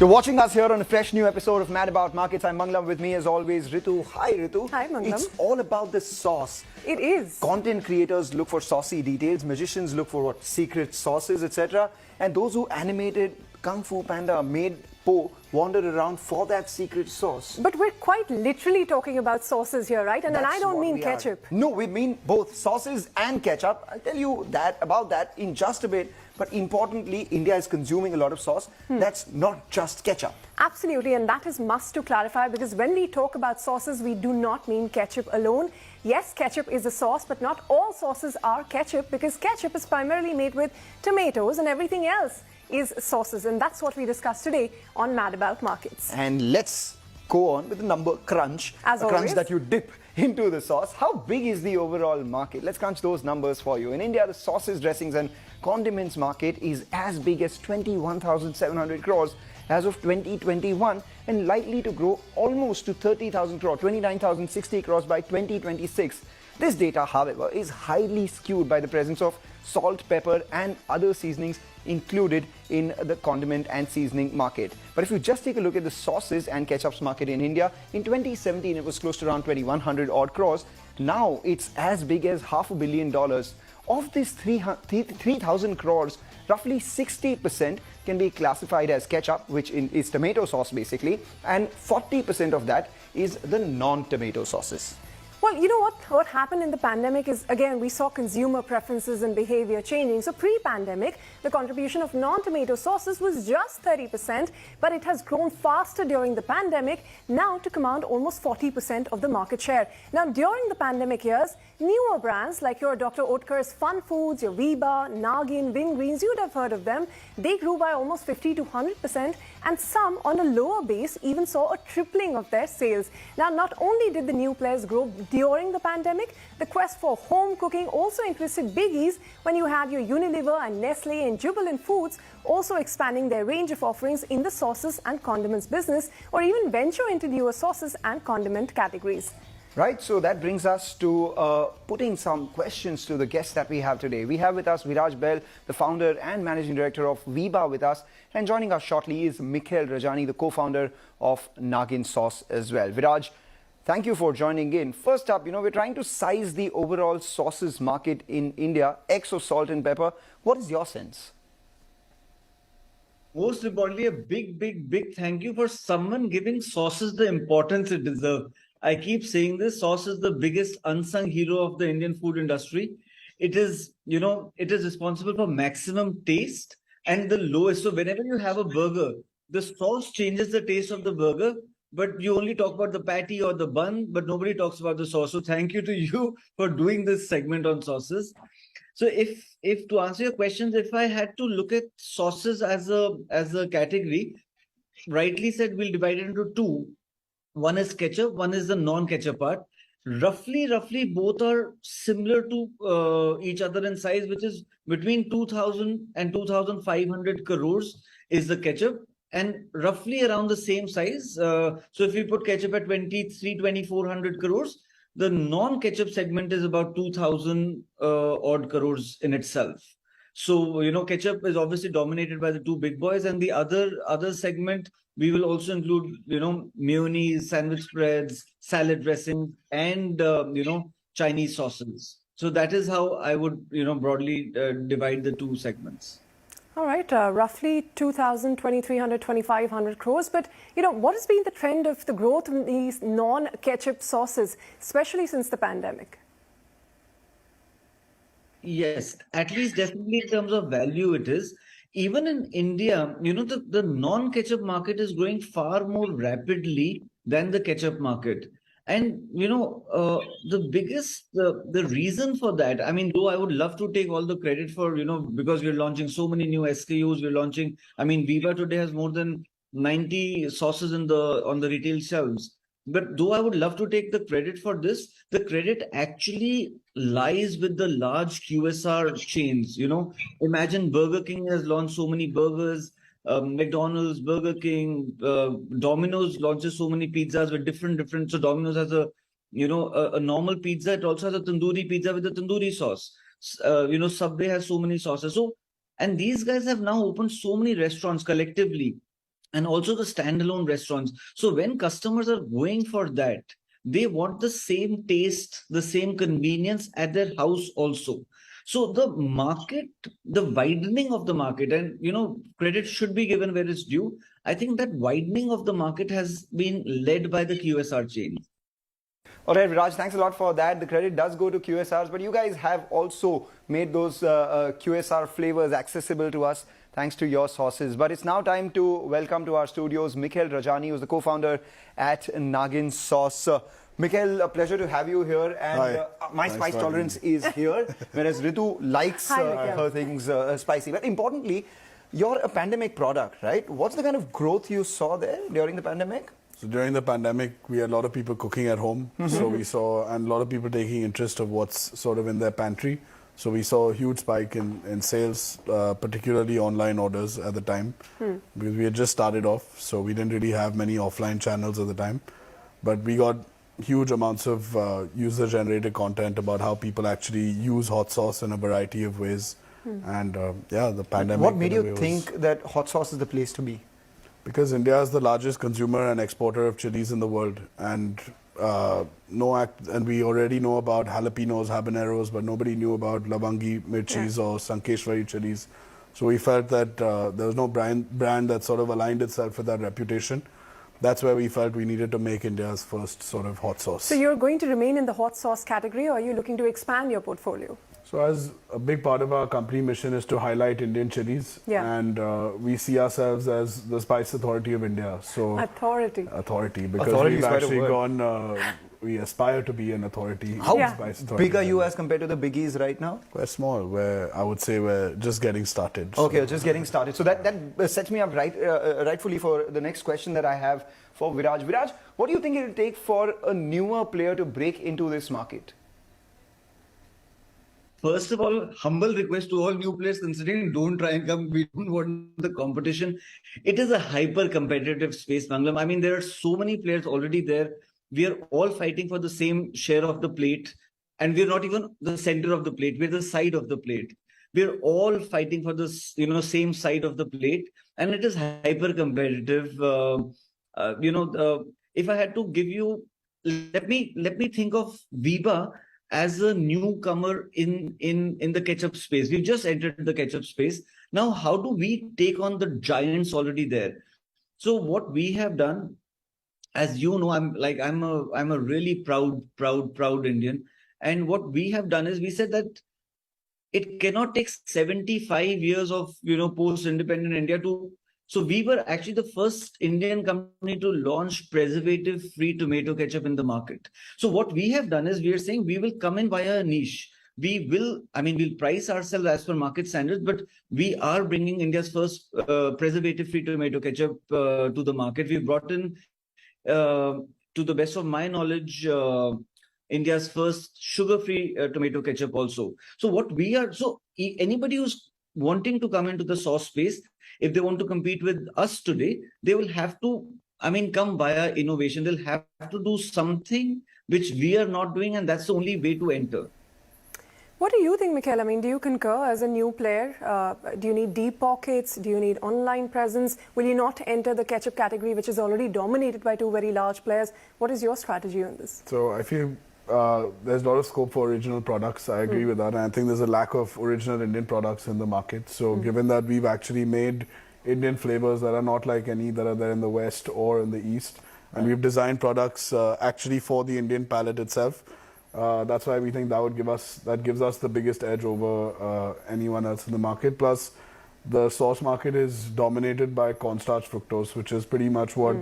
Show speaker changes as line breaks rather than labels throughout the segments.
You're watching us here on a fresh new episode of Mad About Markets. I'm Manglam, with me as always Ritu. Hi Ritu.
Hi Manglam.
It's all about the sauce.
It is.
Content creators look for saucy details, magicians look for secret sauces, etc. And those who animated Kung Fu Panda made Po wandered around for that secret sauce.
But we're quite literally talking about sauces here, right? And then I don't mean ketchup.
No, we mean both sauces and ketchup. I'll tell you about that in just a bit. But importantly, India is consuming a lot of sauce. That's not just ketchup.
Absolutely, and that is must to clarify, because when we talk about sauces, we do not mean ketchup alone. Yes, ketchup is a sauce, but not all sauces are ketchup, because ketchup is primarily made with tomatoes and everything else is sauces. And that's what we discussed today on Mad About Markets.
And let's go on with the number crunch.
As
a
always.
Crunch that you dip into the sauce. How big is the overall market? Let's crunch those numbers for you. In India, the sauces, dressings and condiments market is as big as 21,700 crores as of 2021 and likely to grow almost to 30,000 crores, 29,060 crores by 2026. This data, however, is highly skewed by the presence of salt, pepper and other seasonings included in the condiment and seasoning market. But if you just take a look at the sauces and ketchups market in India, in 2017 it was close to around 2,100 odd crores. Now it's as big as $500 million. Of this 3,000 crores, roughly 60% can be classified as ketchup, which is tomato sauce basically, and 40% of that is the non-tomato sauces.
Well, you know what happened in the pandemic is, again, we saw consumer preferences and behavior changing. So pre-pandemic, the contribution of non-tomato sauces was just 30%, but it has grown faster during the pandemic, now to command almost 40% of the market share. Now, during the pandemic years, newer brands like your Dr. Oetker's Fun Foods, your Veeba, Naagin, Wingreen's, you'd have heard of them, they grew by almost 50 to 100%, and some on a lower base even saw a tripling of their sales. Now, not only did the new players grow during the pandemic, the quest for home cooking also interested biggies when you had your Unilever and Nestle and Jubilant Foods also expanding their range of offerings in the sauces and condiments business, or even venture into newer sauces and condiment categories.
Right, so that brings us to putting some questions to the guests that we have today. We have with us Viraj, the founder and managing director of Veeba with us. And joining us shortly is Mikhel Rajani, the co-founder of Naagin Sauce as well. Viraj, thank you for joining in. First up, we're trying to size the overall sauces market in India, X of salt and pepper. What is your sense?
Most importantly, a big thank you for someone giving sauces the importance it deserves. I keep saying this, sauce is the biggest unsung hero of the Indian food industry. It is, it is responsible for maximum taste and the lowest. So whenever you have a burger, the sauce changes the taste of the burger, but you only talk about the patty or the bun, but nobody talks about the sauce. So thank you to you for doing this segment on sauces. So if to answer your questions, if I had to look at sauces as a category, rightly said, we'll divide it into two. One is ketchup, one is the non-ketchup part. Roughly, both are similar to each other in size, which is between 2,000 and 2,500 crores is the ketchup, and roughly around the same size. So if we put ketchup at 2,400 crores, the non-ketchup segment is about 2,000 odd crores in itself. So, ketchup is obviously dominated by the two big boys, and the other segment, we will also include, mayonnaise, sandwich spreads, salad dressing, and, Chinese sauces. So that is how I would, broadly divide the two segments.
All right, roughly 2,000, 2,300, 2,500 crores. But, what has been the trend of the growth in these non-ketchup sauces, especially since the pandemic?
Yes, at least definitely in terms of value it is. Even in India, the non-ketchup market is growing far more rapidly than the ketchup market. And, the reason for that, I mean, though I would love to take all the credit for, because we're launching so many new SKUs, Veeba today has more than 90 sauces on the retail shelves. But though I would love to take the credit for this, the credit actually lies with the large QSR chains. Imagine Burger King has launched so many burgers, McDonald's, Burger King, Domino's launches so many pizzas with different. So Domino's has a normal pizza. It also has a tandoori pizza with a tandoori sauce. Subway has so many sauces. So, and these guys have now opened so many restaurants collectively. and also the standalone restaurants. So when customers are going for that, they want the same taste, the same convenience at their house also. So the market, the widening of the market, and credit should be given where it's due. I think that widening of the market has been led by the QSR chain.
All right, Viraj, thanks a lot for that. The credit does go to QSRs, but you guys have also made those QSR flavors accessible to us thanks to your sauces. But it's now time to welcome to our studios Mikhel Rajani, who's the co-founder at Naagin Sauce. Mikhel, a pleasure to have you here. And my
Nice
spice tolerance is here, whereas Ritu likes her things spicy. But importantly, you're a pandemic product, right? What's the kind of growth you saw there during the pandemic?
So during the pandemic, we had a lot of people cooking at home. So we saw, and a lot of people taking interest of what's sort of in their pantry. So we saw a huge spike in sales, particularly online orders at the time, because we had just started off. So we didn't really have many offline channels at the time. But we got huge amounts of user-generated content about how people actually use hot sauce in a variety of ways. And yeah, the pandemic.
What made you think that hot sauce is the place to be?
Because India is the largest consumer and exporter of chilies in the world, and we already know about jalapenos, habaneros, but nobody knew about lavangi mirchis or Sankeshwari chilies. So we felt that there was no brand that sort of aligned itself with that reputation. That's where we felt we needed to make India's first sort of hot sauce.
So you're going to remain in the hot sauce category, or are you looking to expand your portfolio?
So as a big part of our company mission is to highlight Indian chilies, and we see ourselves as the spice authority of India. So
authority,
because
authority
we've actually gone, we aspire to be an authority.
How
spice authority
big are you as compared to the biggies right now?
We're small. I would say we're just getting started.
Okay, so just getting started. So that sets me up rightfully for the next question that I have for Viraj. Viraj, what do you think it will take for a newer player to break into this market?
First of all, humble request to all new players considering, don't try and come. We don't want the competition. It is a hyper competitive space, Manglam. I mean, there are so many players already there. We are all fighting for the same share of the plate. And we're not even the center of the plate. We're the side of the plate. We're all fighting for the same side of the plate. And it is hyper competitive. If I had to give you, let me think of Veeba as a newcomer in the ketchup space. We've just entered the ketchup space. Now, how do we take on the giants already there? So what we have done, as you know, I'm a really proud Indian. And what we have done is we said that it cannot take 75 years of post-independent India to. So we were actually the first Indian company to launch preservative-free tomato ketchup in the market. So what we have done is we are saying we will come in via a niche. We'll price ourselves as per market standards, but we are bringing India's first preservative-free tomato ketchup to the market. We've brought in, to the best of my knowledge, India's first sugar-free tomato ketchup also. So anybody who's wanting to come into the sauce space, if they want to compete with us today, they will have to, come via innovation. They'll have to do something which we are not doing, and that's the only way to enter.
What do you think, Mikhel? Do you concur as a new player? Do you need deep pockets? Do you need online presence? Will you not enter the ketchup category, which is already dominated by two very large players? What is your strategy on this?
So I feel there's a lot of scope for original products. I agree with that. And I think there's a lack of original Indian products in the market. So given that we've actually made Indian flavors that are not like any that are there in the West or in the East, and we've designed products actually for the Indian palate itself, that's why we think that gives us the biggest edge over anyone else in the market. Plus, the sauce market is dominated by cornstarch fructose, which is pretty much what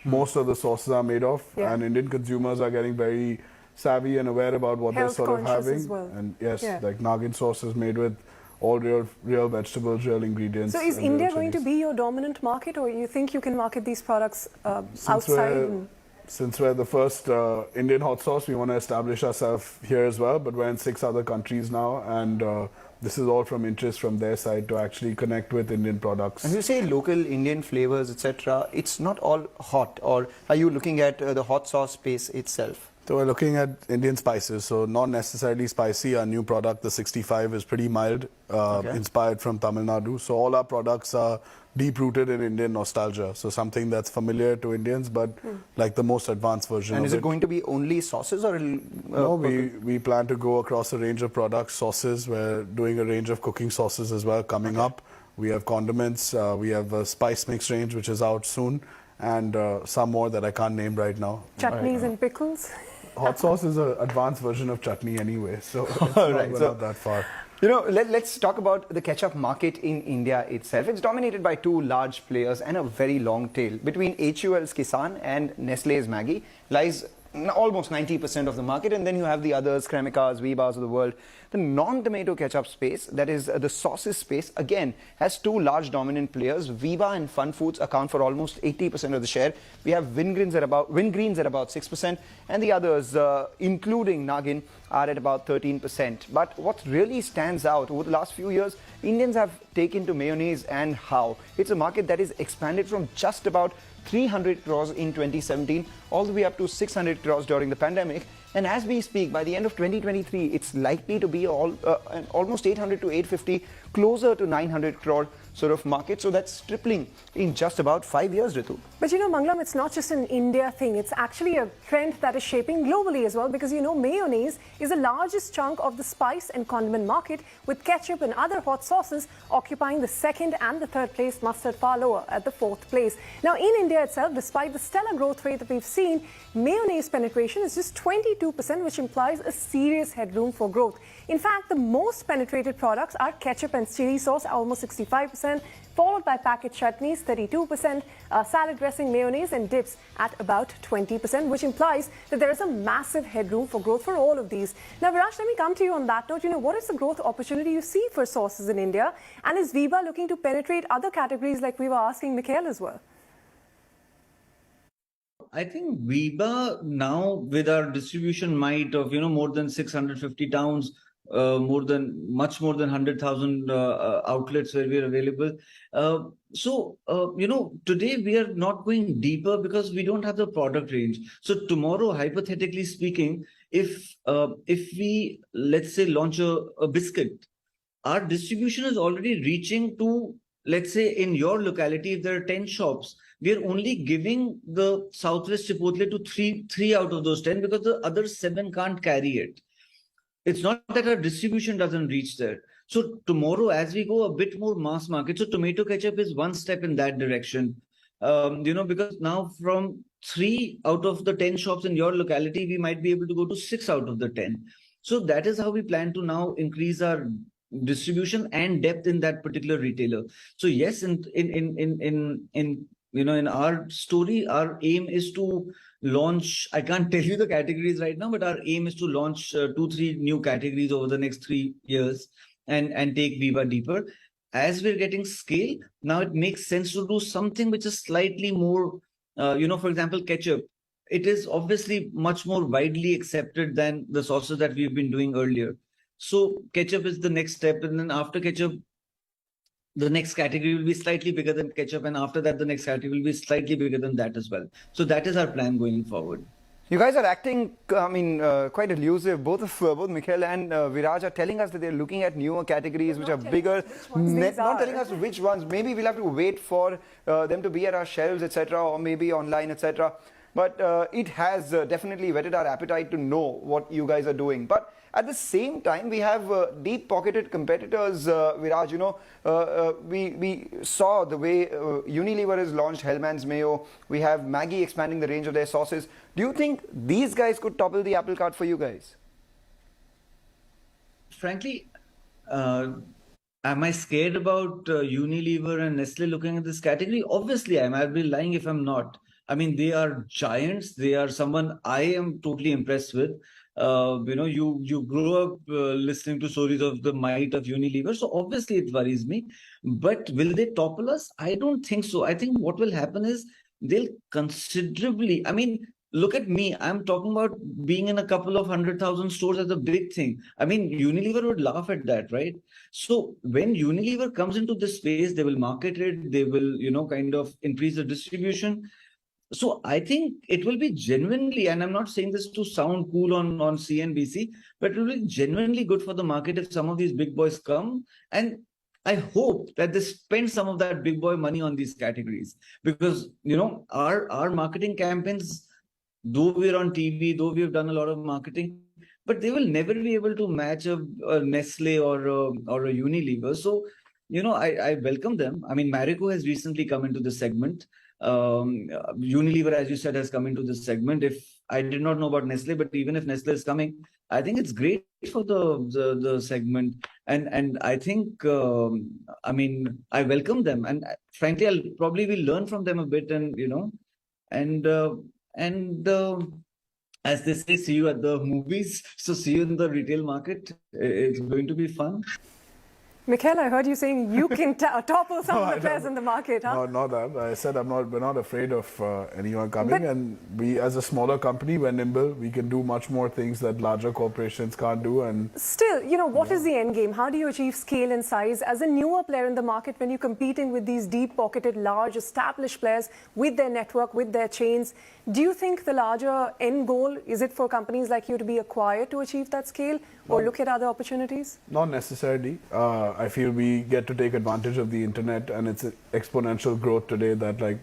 most of the sauces are made of. And Indian consumers are getting very savvy and aware about what
Health
they're sort of having.
as well.
And yes, like Naagin sauce is made with all real vegetables, real ingredients.
So is India going to be your dominant market, or you think you can market these products outside?
Since we're the first Indian hot sauce, we want to establish ourselves here as well, but we're in 6 other countries now, and this is all from interest from their side to actually connect with Indian products.
And you say local Indian flavors, etc., it's not all hot, or are you looking at the hot sauce space itself?
So we're looking at Indian spices, so not necessarily spicy. Our new product, the 65, is pretty mild, inspired from Tamil Nadu. So all our products are deep-rooted in Indian nostalgia. So something that's familiar to Indians, but like the most advanced version
And
of
is it going to be only sauces or?
No, we plan to go across a range of products, sauces. We're doing a range of cooking sauces as well coming up. We have condiments. We have a spice mix range, which is out soon, and some more that I can't name right now.
Chutneys and pickles.
Hot sauce is an advanced version of chutney anyway, so it's
Right,
we're
so-
not that far.
You know, let's talk about the ketchup market in India itself. It's dominated by two large players and a very long tail. Between HUL's Kisan and Nestle's Maggi lies almost 90% of the market, and then you have the others, Cremica's, Veebas of the world. The non-tomato ketchup space, that is the sauces space, again has two large dominant players. Veeba and Fun Foods account for almost 80% of the share. We have Wingreens at about 6%, and the others, including Naagin, are at about 13%. But what really stands out over the last few years, Indians have taken to mayonnaise, and how. It's a market that is expanded from just about 300 crores in 2017 all the way up to 600 crores during the pandemic, and as we speak, by the end of 2023 it's likely to be almost 800 to 850, closer to 900 crore sort of market. So that's tripling in just about 5 years, Ritu.
But you know, Manglam, it's not just an India thing. It's actually a trend that is shaping globally as well, because you know, mayonnaise is the largest chunk of the spice and condiment market, with ketchup and other hot sauces occupying the second and the third place, mustard far lower at the fourth place. Now, in India itself, despite the stellar growth rate that we've seen, mayonnaise penetration is just 22%, which implies a serious headroom for growth. In fact, the most penetrated products are ketchup and chili sauce, almost 65%, followed by packet chutneys, 32%, salad dressing, mayonnaise, and dips at about 20%, which implies that there is a massive headroom for growth for all of these. Now, Viraj, let me come to you on that note. You know, what is the growth opportunity you see for sauces in India? And is Veeba looking to penetrate other categories like we were asking Mikhel as well?
I think Veeba now, with our distribution might of more than 650 towns, much more than 100,000 outlets where we are available. Today we are not going deeper because we don't have the product range. So tomorrow, hypothetically speaking, if we, let's say, launch a biscuit, our distribution is already reaching to, let's say, in your locality, if there are 10 shops, we are only giving the Southwest Chipotle to three out of those 10 because the other 7 can't carry it. It's not that our distribution doesn't reach there. So tomorrow, as we go a bit more mass market, so tomato ketchup is one step in that direction. Because now from 3 out of the 10 shops in your locality, we might be able to go to 6 out of the 10. So that is how we plan to now increase our distribution and depth in that particular retailer. So yes, in our story, our aim is to launch, I can't tell you the categories right now, but our aim is to launch 2-3 new categories over the next 3 years and take Veeba deeper. As we're getting scale, now it makes sense to do something which is slightly more, for example, ketchup. It is obviously much more widely accepted than the sauces that we've been doing earlier. So ketchup is the next step, and then after ketchup, the next category will be slightly bigger than ketchup, and after that, the next category will be slightly bigger than that as well. So that is our plan going forward.
You guys are acting, quite elusive. Both Mikhel and Viraj are telling us that they're looking at newer categories which are bigger. Not telling us which ones. Maybe we'll have to wait for them to be at our shelves, etc., or maybe online, etc. But it has definitely whetted our appetite to know what you guys are doing. But at the same time, we have deep-pocketed competitors, Viraj. We saw the way Unilever has launched Hellman's Mayo. We have Maggi expanding the range of their sauces. Do you think these guys could topple the apple cart for you guys?
Frankly, am I scared about Unilever and Nestle looking at this category? Obviously, I am. I'd be lying if I'm not. I mean, they are giants. They are someone I am totally impressed with. You grow up listening to stories of the might of Unilever, so obviously it worries me. But will they topple us? I don't think so. I think what will happen is they'll considerably, I mean, look at me. I'm talking about being in a couple of 100,000 stores as a big thing. I mean, Unilever would laugh at that, right? So when Unilever comes into this space, they will market it. They will, kind of increase the distribution. So I think it will be genuinely, and I'm not saying this to sound cool on CNBC, but it will be genuinely good for the market if some of these big boys come. And I hope that they spend some of that big boy money on these categories, because our marketing campaigns, though we're on TV, though we've done a lot of marketing, but they will never be able to match a Nestle or a Unilever. So I welcome them. I mean, Marico has recently come into this segment. Unilever, as you said, has come into this segment. If I did not know about Nestle, but even if Nestle is coming, I think it's great for the segment. And I think, I mean, I welcome them. And frankly, I'll probably will learn from them a bit, and as they say, see you at the movies. So see you in the retail market. It's going to be fun.
Mikhel, I heard you saying you can topple some of the players in the market, huh?
No, not that. I said we're not afraid of anyone coming, and we, as a smaller company, we're nimble. We can do much more things that larger corporations can't do. And
still, what is the end game? How do you achieve scale and size as a newer player in the market when you're competing with these deep-pocketed, large, established players with their network, with their chains? Do you think the larger end goal, is it for companies like you to be acquired to achieve that scale, or look at other opportunities?
Not necessarily. I feel we get to take advantage of the internet and its exponential growth today that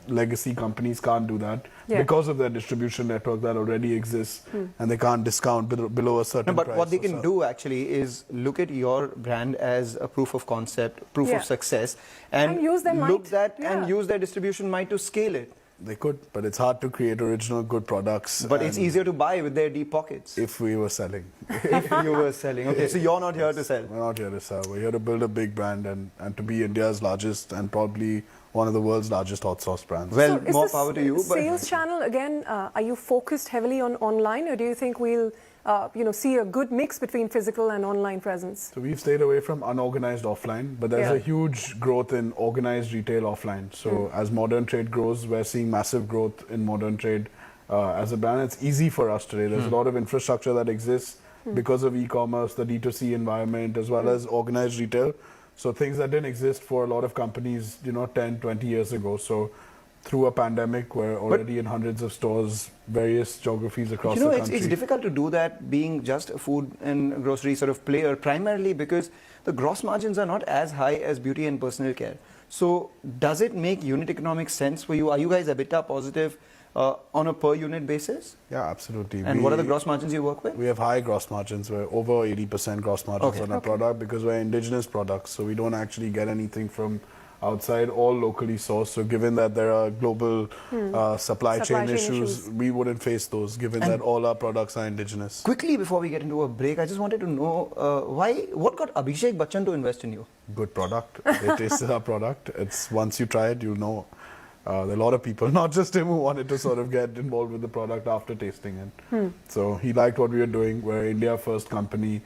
legacy companies can't do that because of their distribution network that already exists, and they can't discount below a certain price.
But what they can do actually is look at your brand as a proof of concept, proof of success, and
use their might.
And use their distribution might to scale it.
They could, but it's hard to create original good products.
But it's easier to buy with their deep pockets.
If we were selling.
If you were selling. Okay, so you're not here to sell.
We're not here to sell. We're here to build a big brand and to be India's largest and probably one of the world's largest hot sauce brands.
Well, so more power to you.
Sales channel, again, are you focused heavily on online, or do you think we'll see a good mix between physical and online presence?
So we've stayed away from unorganized offline, but there's a huge growth in organized retail offline. So as modern trade grows, we're seeing massive growth in modern trade. As a brand, it's easy for us today. There's a lot of infrastructure that exists because of e-commerce, the D2C environment, as well as organized retail. So things that didn't exist for a lot of companies, 10, 20 years ago. So through a pandemic, we're already in hundreds of stores, various geographies across the country.
It's difficult to do that being just a food and grocery sort of player, primarily because the gross margins are not as high as beauty and personal care. So does it make unit economic sense for you? Are you guys EBITDA positive on a per unit basis?
Yeah, absolutely.
And what are the gross margins you work with?
We have high gross margins. We're over 80% gross margins on our product because we're indigenous products. So we don't actually get anything from outside, all locally sourced. So given that there are global supply chain issues, we wouldn't face those given that all our products are indigenous.
Quickly, before we get into a break, I just wanted to know what got Abhishek Bachchan to invest in you?
Good product. They tasted our product. It's once you try it, you'll know. There are a lot of people, not just him, who wanted to sort of get involved with the product after tasting it. So he liked what we were doing. We're India first company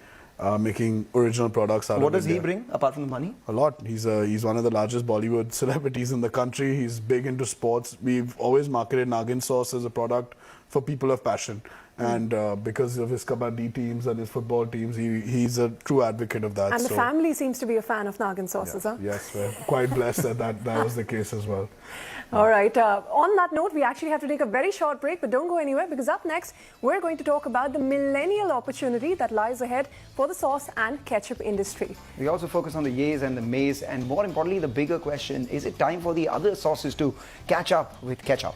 making original products out of India.
What does he bring apart from the money?
A lot. He's one of the largest Bollywood celebrities in the country. He's big into sports. We've always marketed Naagin sauce as a product for people of passion. And because of his kabaddi teams and his football teams, he's a true advocate of that.
And the family seems to be a fan of Naagin sauces, huh?
Yes, we're quite blessed that was the case as well.
All right. On that note, we actually have to take a very short break, but don't go anywhere, because up next, we're going to talk about the millennial opportunity that lies ahead for the sauce and ketchup industry.
We also focus on the yays and the mays, and more importantly, the bigger question, is it time for the other sauces to catch up with ketchup?